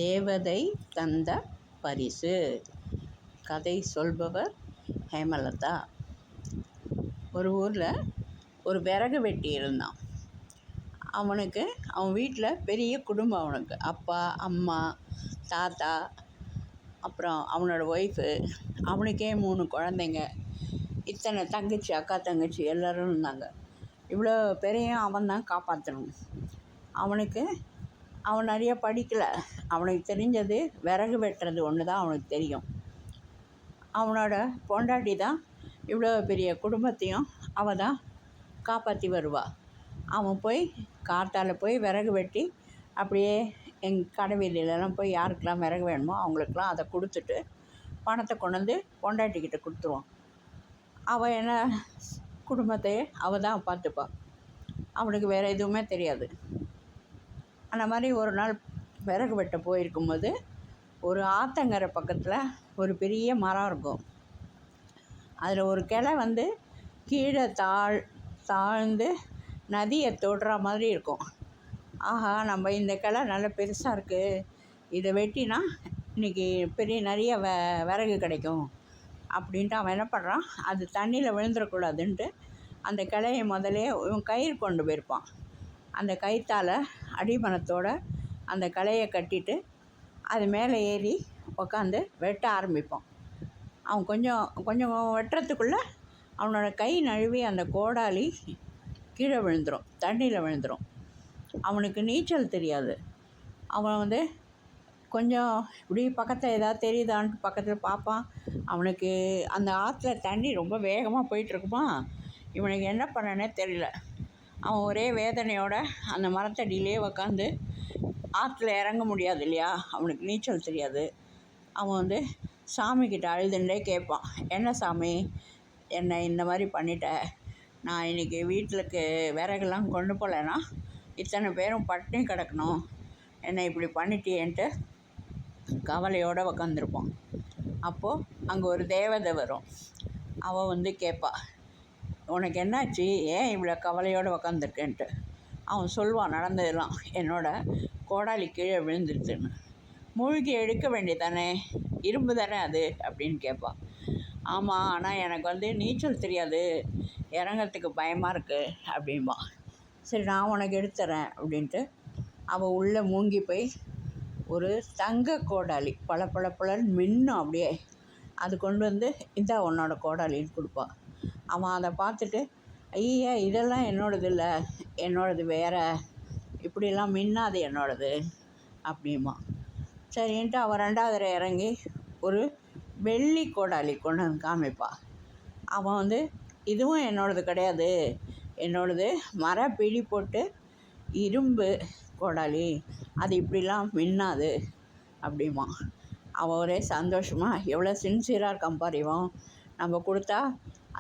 தேவதை தந்த பரிசு. கதை சொல்பவர் ஹேமலதா. ஒரு ஊரில் ஒரு விறகு வெட்டி இருந்தான். அவன் வீட்டில் பெரிய குடும்பம். அவனுக்கு அப்பா, அம்மா, தாத்தா, அப்புறம் அவனோட ஒய்ஃபு, அவனுக்கே 3 குழந்தைங்க, இத்தனை தங்கச்சி, அக்கா தங்கச்சி எல்லோரும் இருந்தாங்க. இவ்வளோ பேரையும் அவன் தான் காப்பாற்றணும். அவன் நிறைய படிக்கலை. அவனுக்கு தெரிஞ்சது விறகு வெட்டுறது ஒன்று தான் அவனுக்கு தெரியும். அவனோட பொண்டாட்டி தான் இவ்வளோ பெரிய குடும்பத்தையும் அவள் தான் காப்பாற்றி வருவாள். அவன் காத்தால் போய் விறகு வெட்டி அப்படியே கடை வீதியிலலாம் போய் யாருக்கெல்லாம் விறகு வேணுமோ அவங்களுக்கெல்லாம் அதை கொடுத்துட்டு பணத்தை கொண்டு வந்து பொண்டாட்டிக்கிட்ட கொடுத்துருவான். அவள் என்ன குடும்பத்தையே அவள் தான் பார்த்துப்பாள். அவனுக்கு வேறு எதுவுமே தெரியாது. அந்த மாதிரி ஒரு நாள் விறகு வெட்ட போயிருக்கும்போது ஒரு ஆத்தங்கரை பக்கத்தில் ஒரு பெரிய மரம் இருக்கும். அதில் ஒரு கிளை கீழே தாழ்ந்து நதியை தொடுற மாதிரி இருக்கும். ஆஹா, நம்ம இந்த கிளை நல்ல பெருசாக இருக்குது, இதை வெட்டினா இன்றைக்கி நிறைய விறகு கிடைக்கும் அப்படின்ட்டு அவன் என்ன பண்ணுறான், அது தண்ணியில் விழுந்துடக்கூடாதுன்ட்டு அந்த கிளையை முதலே இவன் கயிறு கொண்டு போயிருப்பான். அந்த கயிற்றால் அடிமரத்தோடு அந்த களையை கட்டிட்டு அது மேலே ஏறி உக்காந்து வெட்ட ஆரம்பிப்பான். அவன் கொஞ்சம் வெட்டுறதுக்குள்ளே அவனோட கை நழுவி அந்த கோடாலி கீழே விழுந்துடும், தண்ணியில் விழுந்துடும். அவனுக்கு நீச்சல் தெரியாது. அவன் கொஞ்சம் இப்படி பக்கத்தில் ஏதாவது தெரியுதான்ட்டு பக்கத்தில் பார்ப்பான். அவனுக்கு அந்த ஆற்றுல தண்ணி ரொம்ப வேகமாக போயிட்டுருக்குமா, இவனுக்கு என்ன பண்ணனே தெரியல. அவன் ஒரே வேதனையோடு அந்த மரத்தடியிலே உக்காந்து ஆற்றுல இறங்க முடியாது இல்லையா, அவனுக்கு நீச்சல் தெரியாது. அவன் சாமிக்கிட்ட அழுதுண்டே கேட்பான், என்ன சாமி, என்னை இந்த மாதிரி பண்ணிட்ட, நான் இன்றைக்கி வீட்டுக்கு விறகுலாம் கொண்டு போகலன்னா இத்தனை பேரும் பட்டினி கிடக்கணும், என்னை இப்படி பண்ணிட்டியேன்ட்டு கவலையோடு உக்காந்துருப்பான். அப்போது அங்கே ஒரு தேவதை வரும். அவள் கேட்பா, உனக்கு என்னாச்சு, ஏன் இவ்வளோ கவலையோடு உக்காந்துருக்கேன்ட்டு. அவன் சொல்லுவான் நடந்ததெல்லாம், என்னோட கோடாலி கீழே விழுந்துருச்சுன்னு. மூழ்கி எடுக்க வேண்டியதானே, இரும்பு தானே அது அப்படின்னு கேட்பான். ஆமாம், ஆனால் எனக்கு நீச்சல் தெரியாது, இறங்கிறதுக்கு பயமாக இருக்குது அப்படின்பா. சரி, நான் உனக்கு எடுத்துறேன் அப்படின்ட்டு அவள் உள்ளே மூங்கி போய் ஒரு தங்க கோடாலி பளபளன்னு மின்னும் அப்படியே, அது கொண்டு இந்தா உன்னோட கோடாலின்னு கொடுப்பாள். அவன் அதை பார்த்துட்டு, ஐயா, இதெல்லாம் என்னோடது இல்லை, என்னோடது வேறு, இப்படிலாம் மின்னாது என்னோடது அப்படிமா. சரின்ட்டு அவன் 2வது இறங்கி ஒரு வெள்ளி கோடாலி கொண்டு வந்து காமிப்பாள். அவன் இதுவும் என்னோடது கிடையாது, என்னோடது மரப்பிடி போட்டு இரும்பு கோடாலி, அது இப்படிலாம் மின்னாது அப்படிமா. அவன் ஒரே சந்தோஷமாக, எவ்வளோ சின்சியராக இருக்கான் பாரு இவன், நம்ம கொடுத்தா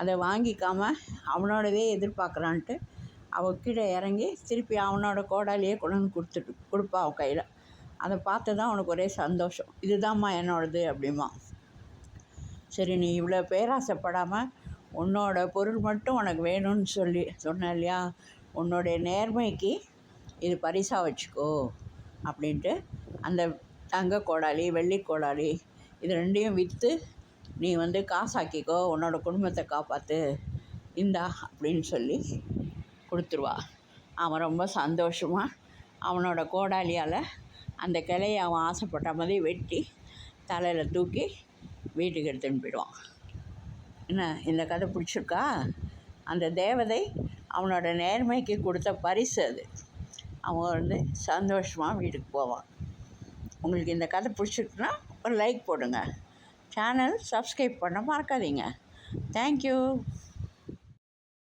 அதை வாங்கிக்காமல் அவனோடவே எதிர்பார்க்குறான்ட்டு அவள் கீழே இறங்கி திருப்பி அவனோட கோடாலியே கொண்டு வந்து கொடுப்பா அவன் கையில். அதை பார்த்து தான் அவனுக்கு ஒரே சந்தோஷம், இதுதான்மா என்னோடது அப்படிமா. சரி, நீ இவ்வளோ பேராசைப்படாமல் உன்னோட பொருள் மட்டும் உனக்கு வேணும்னு சொன்ன இல்லையா, உன்னோடைய நேர்மைக்கு இது பரிசாக வச்சுக்கோ அப்படின்ட்டு அந்த தங்க கோடாலி, வெள்ளி கோடாலி, இது 2யும் விற்று நீ காசாக்கிக்கோ, உன்னோட குடும்பத்தை காப்பாற்று, இந்தா அப்படின்னு சொல்லி கொடுத்துருவா. அவன் ரொம்ப சந்தோஷமாக அவனோட கோடாலியால் அந்த கிளையை அவன் ஆசைப்பட்ட மாதிரி வெட்டி தலையில் தூக்கி வீட்டுக்கு எடுத்துன்னு போயிடுவான். என்ன, இந்த கதை பிடிச்சிருக்கா? அந்த தேவதை அவனோட நேர்மைக்கு கொடுத்த பரிசு அது. அவன் சந்தோஷமாக வீட்டுக்கு போவான். உங்களுக்கு இந்த கதை பிடிச்சிருக்குன்னா ஒரு லைக் போடுங்க, சேனல் சப்ஸ்கிரைப் பண்ண மறக்காதீங்க. தேங்க்யூ.